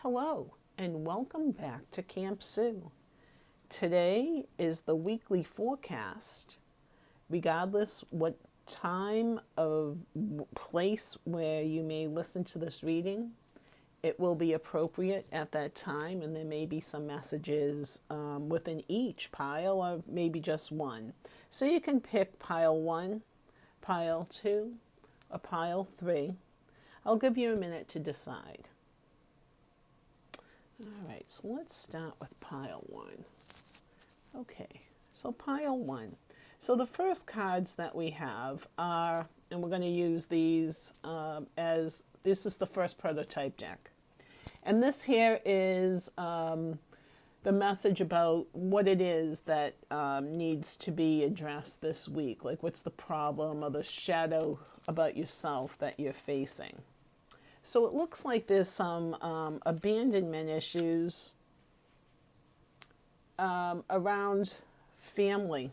Hello, and welcome back to Camp Sue. Today is the weekly forecast. Regardless what time of place where you may listen to this reading, it will be appropriate at that time, and there may be some messages within each pile, or maybe just one. So you can pick pile 1, pile 2, or pile 3. I'll give you a minute to decide. All right, so let's start with pile 1. Okay, so pile 1. So the first cards that we have are, and we're going to use these as, this is the first prototype deck. And this here is the message about what it is that needs to be addressed this week. Like, what's the problem or the shadow about yourself that you're facing. So it looks like there's some abandonment issues around family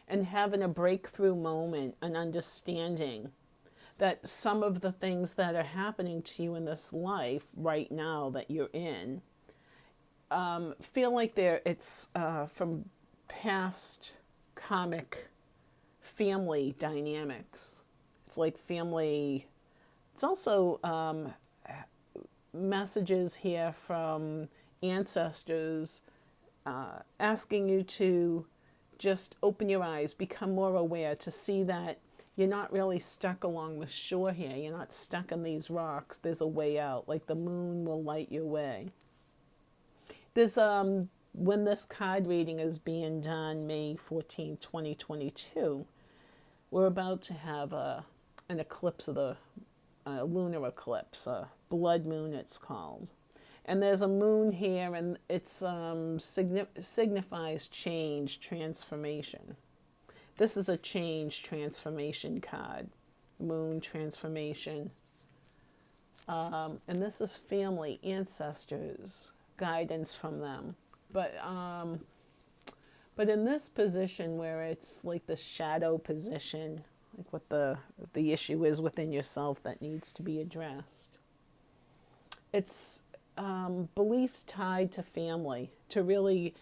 and having a breakthrough moment, an understanding that some of the things that are happening to you in this life right now that you're in feel like it's from past karmic family dynamics. It's like family. It's also messages here from ancestors asking you to just open your eyes, become more aware, to see that you're not really stuck along the shore here. You're not stuck in these rocks. There's a way out, like the moon will light your way. There's when this card reading is being done, May 14, 2022, we're about to have an eclipse of the lunar eclipse, a blood moon it's called. And there's a moon here, and it signifies change, transformation. This is a change, transformation card. Moon, transformation. And this is family, ancestors, guidance from them. But in this position where it's like the shadow position, like what the issue is within yourself that needs to be addressed. It's beliefs tied to family, to really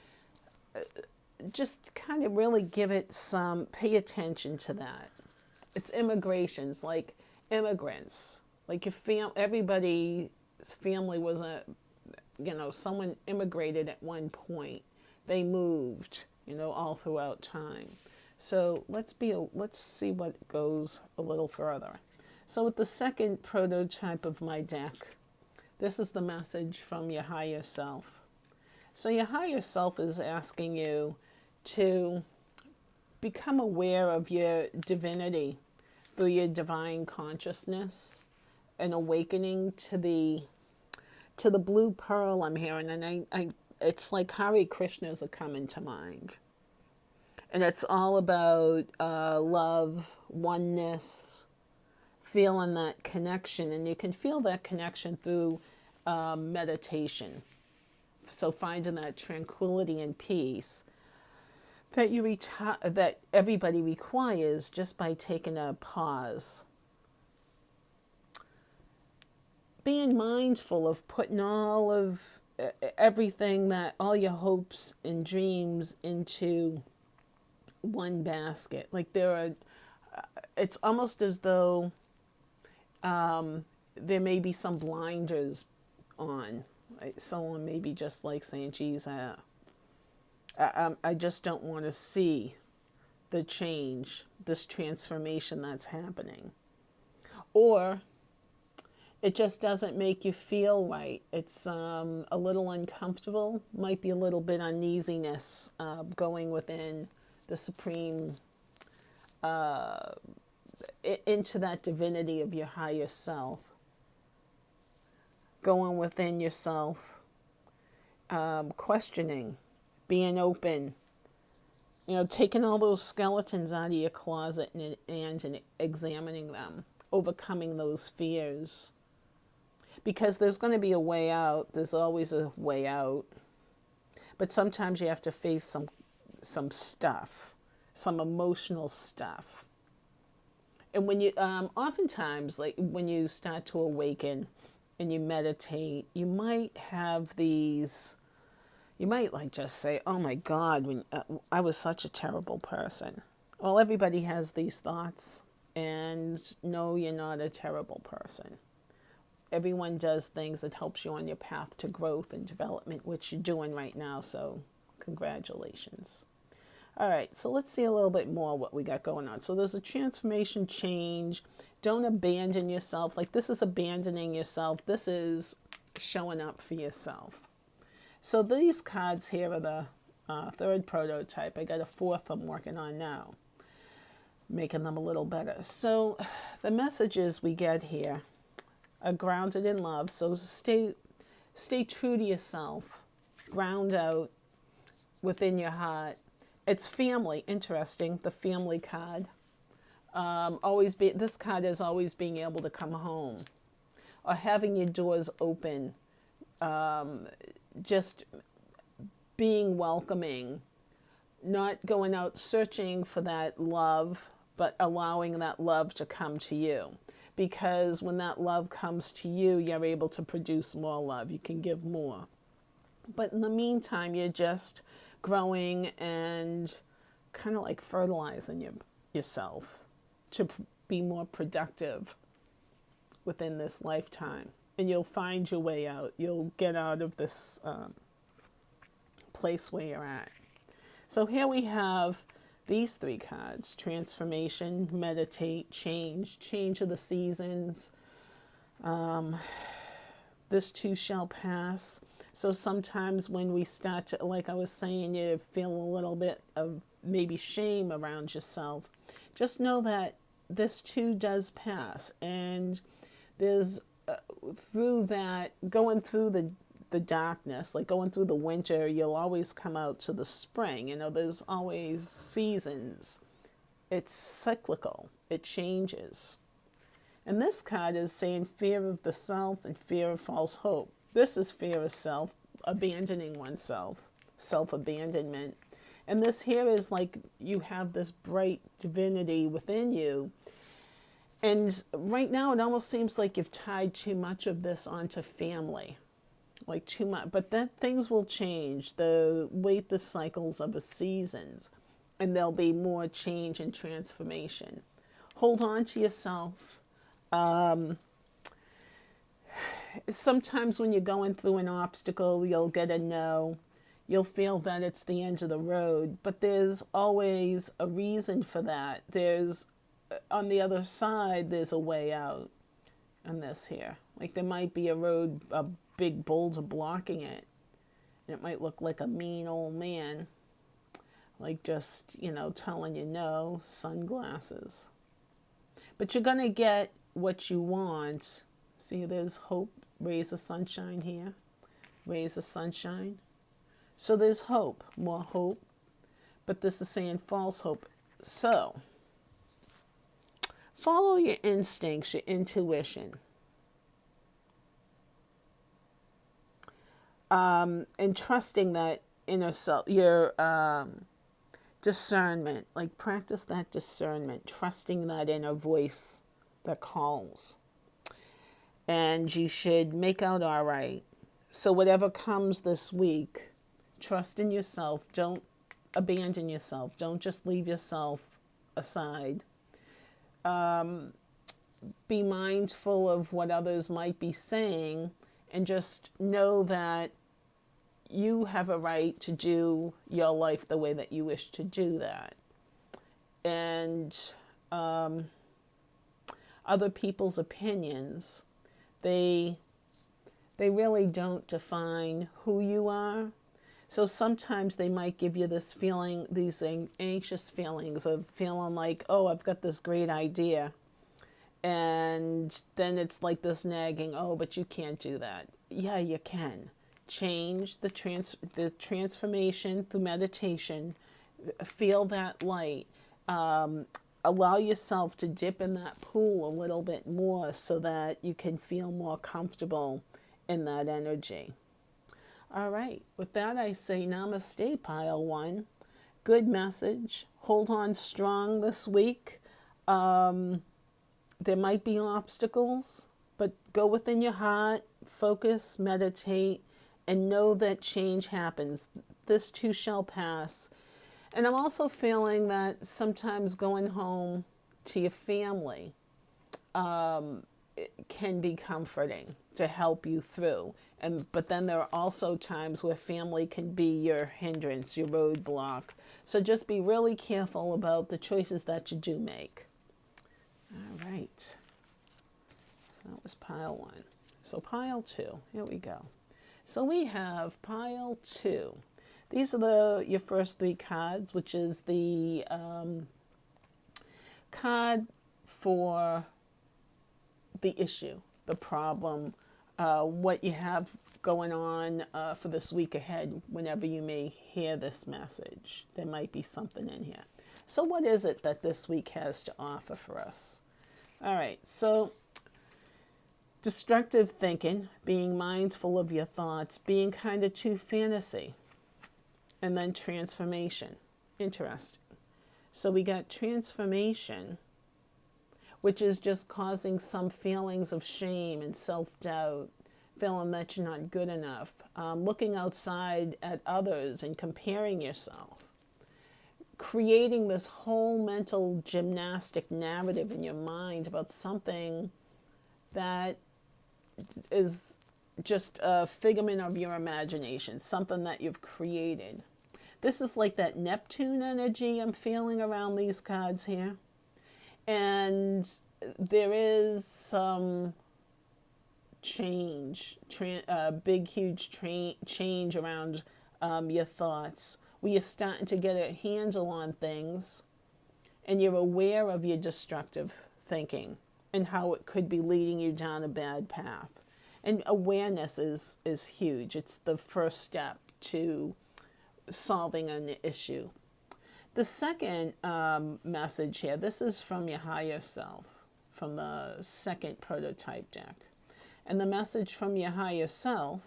just kind of really give it some, pay attention to that. It's immigrations, like immigrants, like your everybody's family was someone immigrated at one point. They moved, all throughout time. So let's see what goes a little further. So with the second prototype of my deck, this is the message from your higher self. So your higher self is asking you to become aware of your divinity through your divine consciousness, an awakening to the blue pearl I'm hearing, and it's like Hare Krishnas are coming to mind. And it's all about love, oneness, feeling that connection. And you can feel that connection through meditation. So finding that tranquility and peace that everybody requires just by taking a pause. Being mindful of putting all of everything, all your hopes and dreams into one basket. Like it's almost as though there may be some blinders on. Like someone may be just like saying, geez, I just don't want to see the change, this transformation that's happening. Or it just doesn't make you feel right. It's a little uncomfortable, might be a little bit uneasiness going within the supreme, into that divinity of your higher self. Going within yourself, questioning, being open, taking all those skeletons out of your closet and examining them, overcoming those fears. Because there's going to be a way out. There's always a way out. But sometimes you have to face some stuff, some emotional stuff. And when you, oftentimes, like when you start to awaken and you meditate, you might have these, you might like just say, oh my God, I was such a terrible person. Well, everybody has these thoughts, and no, you're not a terrible person. Everyone does things that helps you on your path to growth and development, which you're doing right now, so congratulations. All right, so let's see a little bit more what we got going on. So there's a transformation change. Don't abandon yourself. Like, this is abandoning yourself. This is showing up for yourself. So these cards here are the third prototype. I got a fourth I'm working on now, making them a little better. So the messages we get here are grounded in love. So stay true to yourself. Ground out within your heart. It's family. Interesting. The family card. This card is always being able to come home, or having your doors open. Just being welcoming, not going out searching for that love, but allowing that love to come to you. Because when that love comes to you, you're able to produce more love. You can give more. But in the meantime, you're just growing and kind of like fertilizing yourself to be more productive within this lifetime. And you'll find your way out. You'll get out of this place where you're at. So here we have these three cards: transformation, meditate, change of the seasons. This too shall pass. So sometimes when we start to, like I was saying, you feel a little bit of maybe shame around yourself. Just know that this too does pass. And there's, through that, going through the darkness, like going through the winter, you'll always come out to the spring. You know, there's always seasons. It's cyclical. It changes. And this card is saying fear of the self and fear of false hope. This is fear of self, abandoning oneself, self-abandonment. And this here is like you have this bright divinity within you. And right now it almost seems like you've tied too much of this onto family. Like too much. But then things will change. Wait the cycles of the seasons. And there'll be more change and transformation. Hold on to yourself. Sometimes when you're going through an obstacle, you'll get a no. You'll feel that it's the end of the road, but there's always a reason for that. There's, on the other side, there's a way out on this here. Like there might be a big boulder blocking it. And it might look like a mean old man, like just, telling you no, sunglasses. But you're going to get what you want. See, there's hope. Rays of sunshine here. Rays of sunshine. So there's hope. More hope. But this is saying false hope. So, follow your instincts, your intuition. And trusting that inner self, your discernment. Like practice that discernment. Trusting that inner voice that calls. And you should make out all right. So whatever comes this week, trust in yourself. Don't abandon yourself. Don't just leave yourself aside. Be mindful of what others might be saying, and just know that you have a right to do your life the way that you wish to do that. And other people's opinions, they really don't define who you are. So sometimes they might give you this feeling, these anxious feelings of feeling like, oh, I've got this great idea. And then it's like this nagging, oh, but you can't do that. Yeah, you can. Change the transformation through meditation. Feel that light. Allow yourself to dip in that pool a little bit more so that you can feel more comfortable in that energy. All right. With that, I say namaste, pile one. Good message. Hold on strong this week. There might be obstacles, But go within your heart, focus, meditate, and know that change happens. This too shall pass. And I'm also feeling that sometimes going home to your family it can be comforting to help you through. But then there are also times where family can be your hindrance, your roadblock. So just be really careful about the choices that you do make. All right. So that was pile 1. So pile 2, here we go. So we have pile 2. These are your first 3 cards, which is the card for the issue, the problem, what you have going on for this week ahead. Whenever you may hear this message, there might be something in here. So what is it that this week has to offer for us? All right, so destructive thinking, being mindful of your thoughts, being kind of too fantasy, and then transformation. Interesting. So we got transformation, which is just causing some feelings of shame and self-doubt, feeling that you're not good enough, looking outside at others and comparing yourself, creating this whole mental gymnastic narrative in your mind about something that is just a figment of your imagination, something that you've created. This is like that Neptune energy I'm feeling around these cards here. And there is some change, big, huge change around your thoughts, where you're starting to get a handle on things and you're aware of your destructive thinking and how it could be leading you down a bad path. And awareness is huge. It's the first step to solving an issue. The second message here, this is from your higher self, from the second prototype deck. And the message from your higher self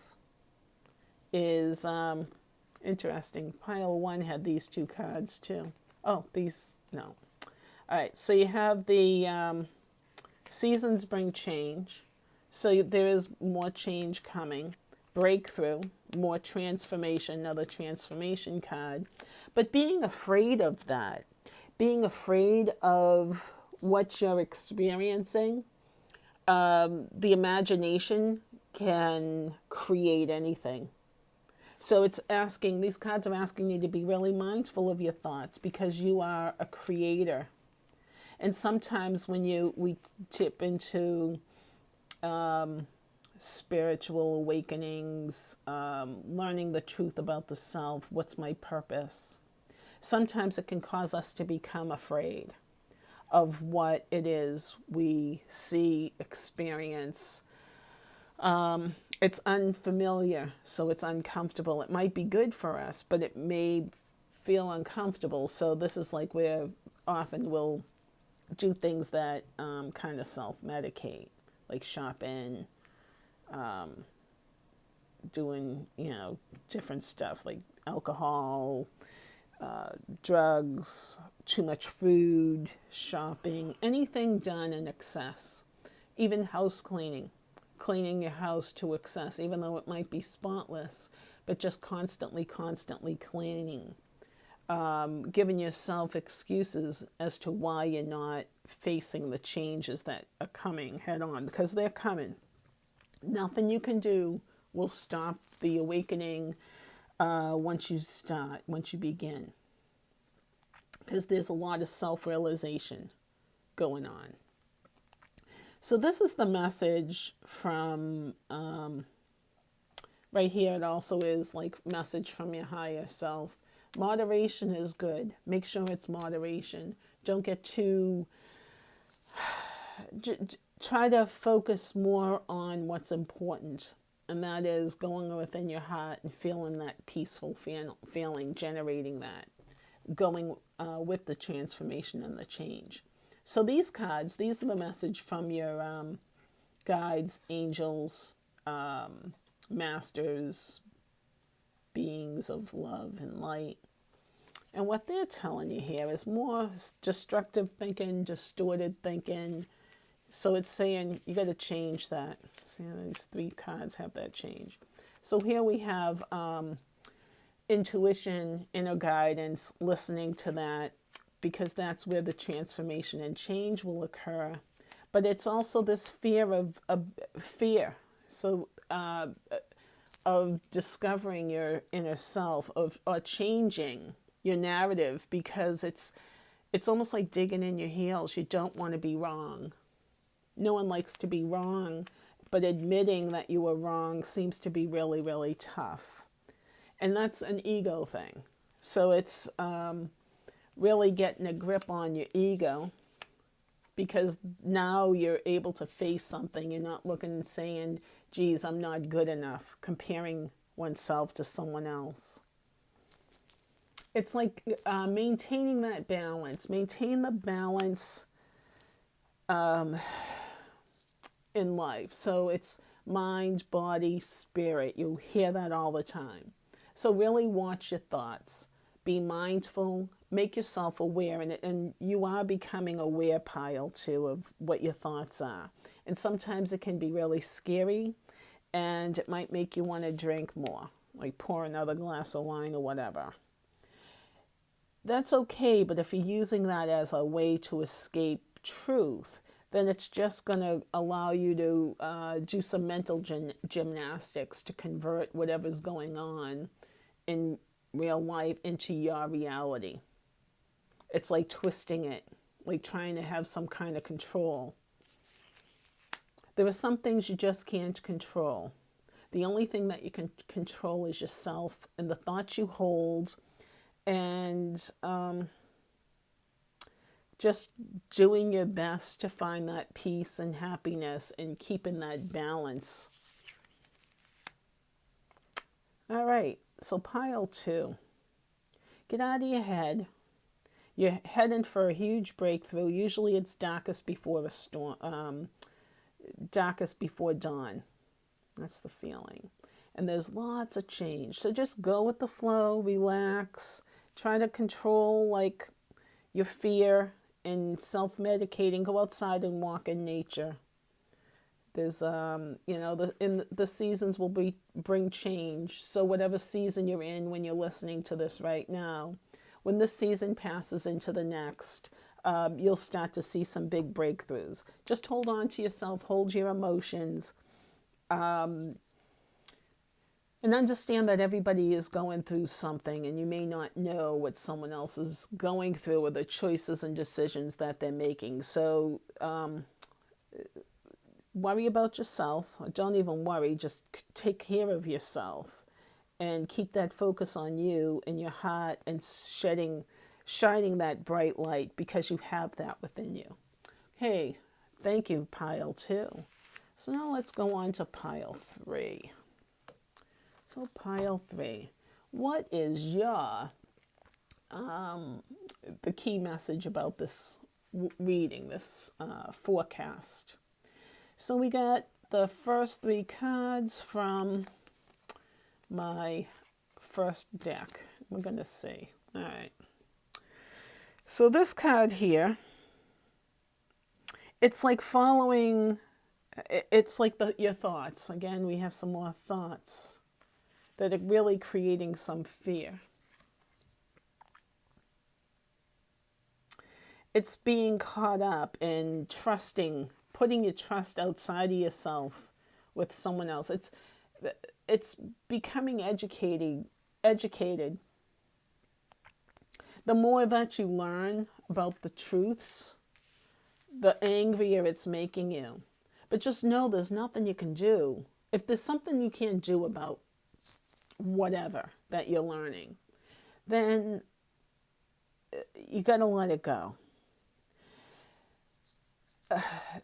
is interesting. Pile 1 had these 2 cards too. Oh, these, no. All right, so you have the seasons bring change. So there is more change coming. Breakthrough, more transformation, another transformation card. But being afraid of that, being afraid of what you're experiencing, the imagination can create anything. So it's asking, these cards are asking you to be really mindful of your thoughts because you are a creator. And sometimes when we tip into spiritual awakenings, learning the truth about the self, what's my purpose, sometimes it can cause us to become afraid of what it is we see, experience. It's unfamiliar, so it's uncomfortable. It might be good for us, but it may feel uncomfortable. So this is like where often we'll do things that kind of self-medicate, like shopping, doing, different stuff like alcohol, drugs, too much food, shopping, anything done in excess, even house cleaning your house to excess, even though it might be spotless, but just constantly cleaning, giving yourself excuses as to why you're not facing the changes that are coming head on, because they're coming. Nothing you can do will stop the awakening once you begin. Because there's a lot of self-realization going on. So this is the message from, right here it also is like message from your higher self. Moderation is good. Make sure it's moderation. Don't get too... Try to focus more on what's important, and that is going within your heart and feeling that peaceful feeling, generating that, going with the transformation and the change. So these cards, these are the message from your guides, angels, masters, beings of love and light. And what they're telling you here is more destructive thinking, distorted thinking, So it's saying you got to change that. See, these 3 cards have that change. So here we have intuition, inner guidance, listening to that, because that's where the transformation and change will occur. But it's also this fear of fear. So of discovering your inner self, of or changing your narrative, because it's almost like digging in your heels. You don't want to be wrong. No one likes to be wrong, but admitting that you were wrong seems to be really, really tough. And that's an ego thing. So it's really getting a grip on your ego, because now you're able to face something. You're not looking and saying, geez, I'm not good enough, comparing oneself to someone else. It's like maintaining that balance. Maintain the balance in life. So it's mind, body, spirit. You hear that all the time. So really watch your thoughts. Be mindful. Make yourself aware. And you are becoming aware, pile too, of what your thoughts are. And sometimes it can be really scary, and it might make you want to drink more, like pour another glass of wine or whatever. That's okay, but if you're using that as a way to escape truth, then it's just going to allow you to do some mental gymnastics to convert whatever's going on in real life into your reality. It's like twisting it, like trying to have some kind of control. There are some things you just can't control. The only thing that you can control is yourself and the thoughts you hold, and just doing your best to find that peace and happiness and keeping that balance. All right, so pile 2. Get out of your head. You're heading for a huge breakthrough. Usually it's darkest before a storm, darkest before dawn. That's the feeling. And there's lots of change. So just go with the flow, relax, try to control like your fear and self-medicating. Go outside and walk in nature. There's, the seasons will bring change. So whatever season you're in when you're listening to this right now, when this season passes into the next, you'll start to see some big breakthroughs. Just hold on to yourself, hold your emotions, and understand that everybody is going through something, and you may not know what someone else is going through or the choices and decisions that they're making. So worry about yourself. Don't even worry, just take care of yourself and keep that focus on you and your heart, and shining that bright light, because you have that within you. Okay, thank you, pile 2. So now let's go on to pile 3. So pile 3, what is your the key message about this reading, this forecast? So we got the first 3 cards from my first deck. We're going to see. All right. So this card here, it's like following, it's like your thoughts. Again, we have some more thoughts that are really creating some fear. It's being caught up in trusting, putting your trust outside of yourself with someone else. It's becoming educated. The more that you learn about the truths, the angrier it's making you. But just know there's nothing you can do. If there's something you can't do about whatever that you're learning, then you got to let it go.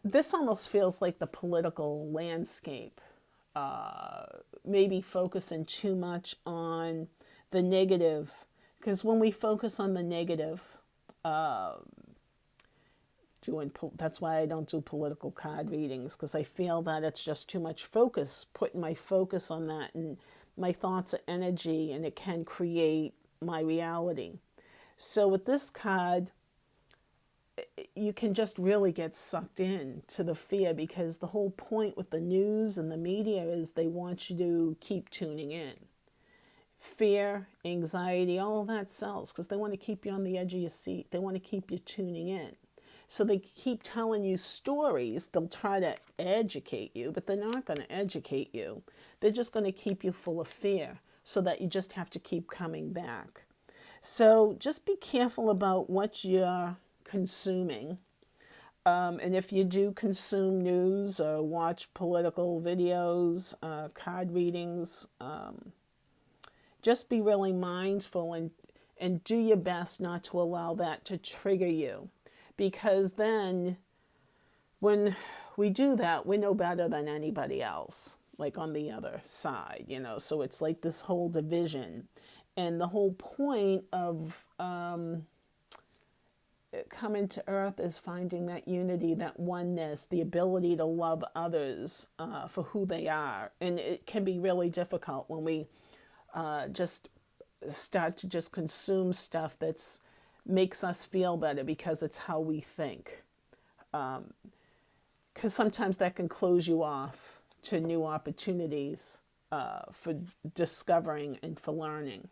This almost feels like the political landscape. Maybe focusing too much on the negative, because when we focus on the negative, that's why I don't do political card readings, because I feel that it's just too much focus, putting my focus on that, and my thoughts are energy, and it can create my reality. So with this card, you can just really get sucked in to the fear, because the whole point with the news and the media is they want you to keep tuning in. Fear, anxiety, all of that sells because they want to keep you on the edge of your seat. They want to keep you tuning in. So they keep telling you stories. They'll try to educate you, but they're not going to educate you. They're just going to keep you full of fear so that you just have to keep coming back. So just be careful about what you're consuming. And if you do consume news or watch political videos, card readings, just be really mindful and do your best not to allow that to trigger you. Because then when we do that, we know better than anybody else, like on the other side, you know. So it's like this whole division. And the whole point of coming to Earth is finding that unity, that oneness, the ability to love others for who they are. And it can be really difficult when we just start to just consume stuff that's makes us feel better because it's how we think. Because sometimes that can close you off to new opportunities for discovering and for learning.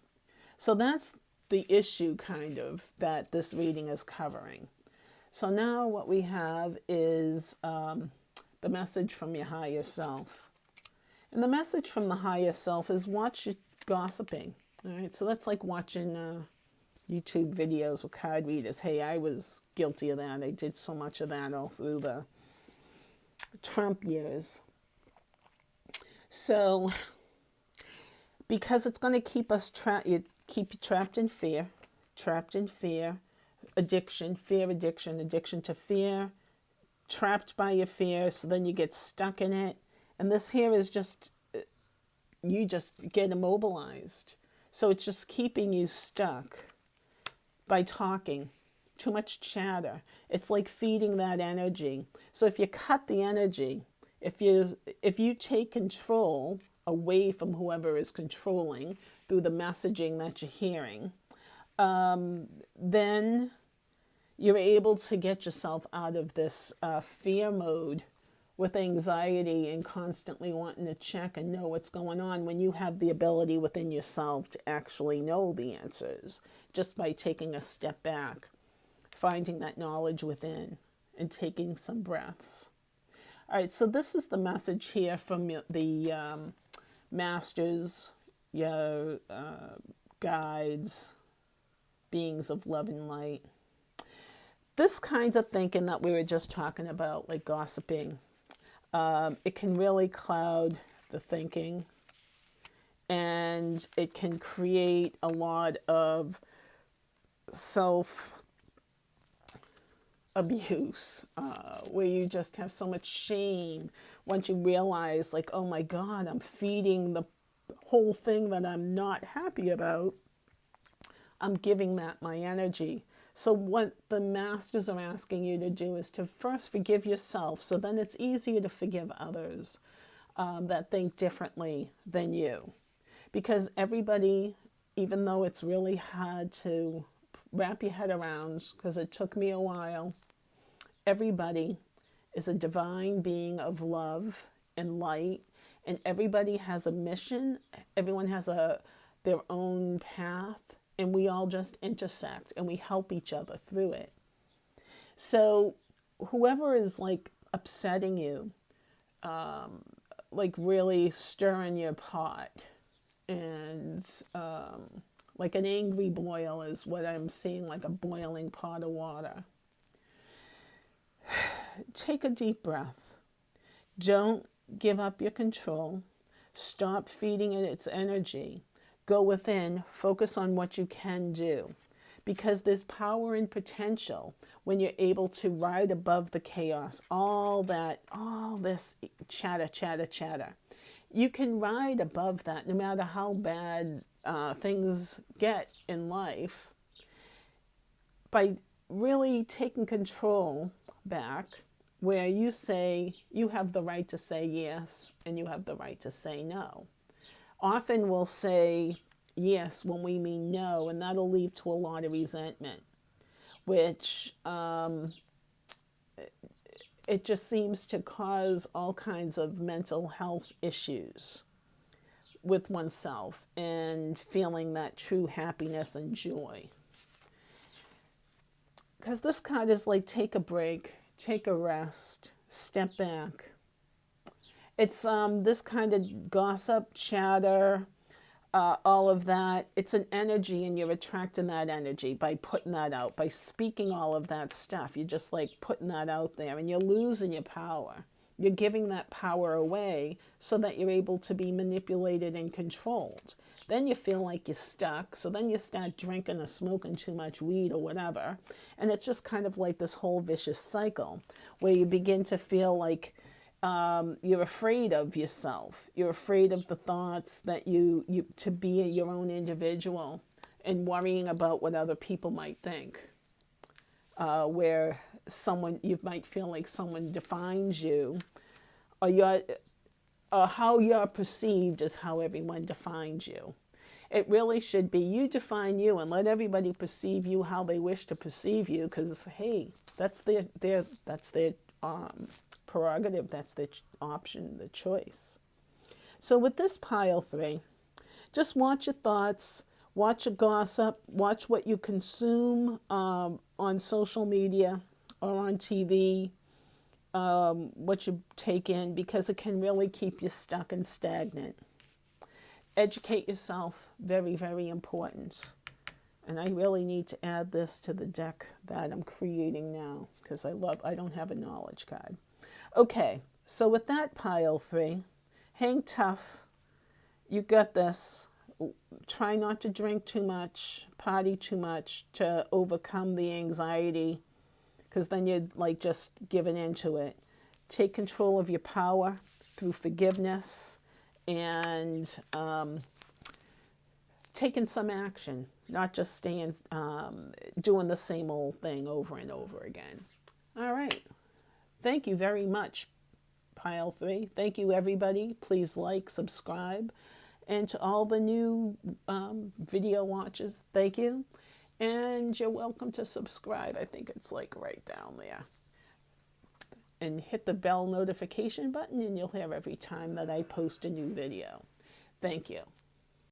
So that's the issue kind of that this reading is covering. So now what we have is the message from your higher self. And the message from the higher self is watch your gossiping. All right, so that's like watching YouTube videos with card readers. Hey, I was guilty of that. I did so much of that all through the Trump years. So, because it's going to keep us keep you trapped in fear, addiction to fear, trapped by your fear. So then you get stuck in it, and this here is just you just get immobilized. So it's just keeping you stuck by talking. Too much chatter. It's like feeding that energy. So if you cut the energy, if you take control away from whoever is controlling through the messaging that you're hearing, then you're able to get yourself out of this fear mode with anxiety and constantly wanting to check and know what's going on, when you have the ability within yourself to actually know the answers just by taking a step back, finding that knowledge within, and taking some breaths. All right, so this is the message here from the masters, your guides, beings of love and light. This kinds of thinking that we were just talking about, like gossiping, it can really cloud the thinking, and it can create a lot of self-abuse, where you just have so much shame once you realize, like, oh my God, I'm feeding the whole thing that I'm not happy about. I'm giving that my energy. So what the masters are asking you to do is to first forgive yourself, so then it's easier to forgive others that think differently than you. Because everybody, even though it's really hard to wrap your head around, because it took me a while, everybody is a divine being of love and light, and everybody has a mission. Everyone has their own path, and we all just intersect and we help each other through it. So whoever is like upsetting you, like really stirring your pot, and like an angry boil is what I'm seeing, like a boiling pot of water. Take a deep breath. Don't give up your control. Stop feeding it its energy. Go within, focus on what you can do, because there's power and potential when you're able to ride above the chaos, all this chatter. You can ride above that no matter how bad things get in life, by really taking control back, where you say you have the right to say yes and you have the right to say no. Often we'll say yes when we mean no, and that'll lead to a lot of resentment. which it just seems to cause all kinds of mental health issues with oneself and feeling that true happiness and joy. Because this card is like, take a break, take a rest, step back. It's this kind of gossip, chatter, all of that. It's an energy, and you're attracting that energy by putting that out, by speaking all of that stuff. You're just like putting that out there, and you're losing your power. You're giving that power away so that you're able to be manipulated and controlled. Then you feel like you're stuck, so then you start drinking or smoking too much weed or whatever, and it's just kind of like this whole vicious cycle where you begin to feel like you're afraid of yourself. You're afraid of the thoughts that you to be your own individual, and worrying about what other people might think. Where you might feel like someone defines you, or how you're perceived is how everyone defines you. It really should be you define you and let everybody perceive you how they wish to perceive you, because hey, that's their prerogative, that's the option, the choice. So with this pile 3, just watch your thoughts, watch your gossip, watch what you consume on social media or on TV, what you take in, because it can really keep you stuck and stagnant. Educate yourself, very, very important. And I really need to add this to the deck that I'm creating now, because I don't have a knowledge card. Okay, so with that pile 3, hang tough. You got this. Try not to drink too much, party too much to overcome the anxiety, because then you're like just giving into it. Take control of your power through forgiveness and taking some action, not just staying, doing the same old thing over and over again. All right. Thank you very much, pile 3. Thank you, everybody. Please like, subscribe. And to all the new video watchers, thank you. And you're welcome to subscribe. I think it's like right down there. And hit the bell notification button, and you'll hear every time that I post a new video. Thank you.